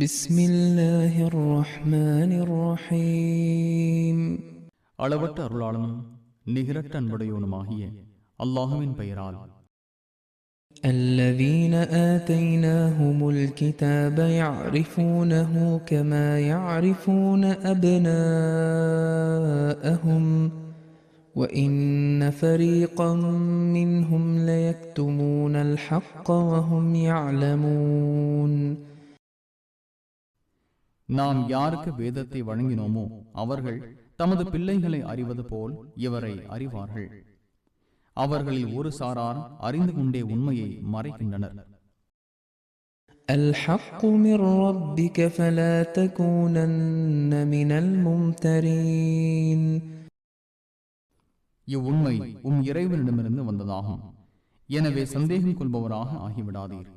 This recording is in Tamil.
بسم الله الرحمن الرحيم அளவற்ற அருளாளனும் நிகரற்ற அன்புடையோனுமாகிய அல்லாஹுவின் பெயரால். الذين آتيناهم الكتاب يعرفونه كما يعرفون أبناءهم وإن فريقا منهم ليكتمون الحق وهم يعلمون. நாம் யாருக்கு வேதத்தை வழங்கினோமோ அவர்கள் தமது பிள்ளைகளை அறிவது போல் இவரை அறிவார்கள். அவர்களில் ஒரு சாரார் அறிந்து கொண்டே உண்மையை மறைக்கின்றனர். الحق من ربك فلا تكونن من الممترين. இவ்வுண்மை இறைவனிடமிருந்து வந்ததாகும். எனவே சந்தேகம் கொள்பவராக ஆகிவிடாதீர்.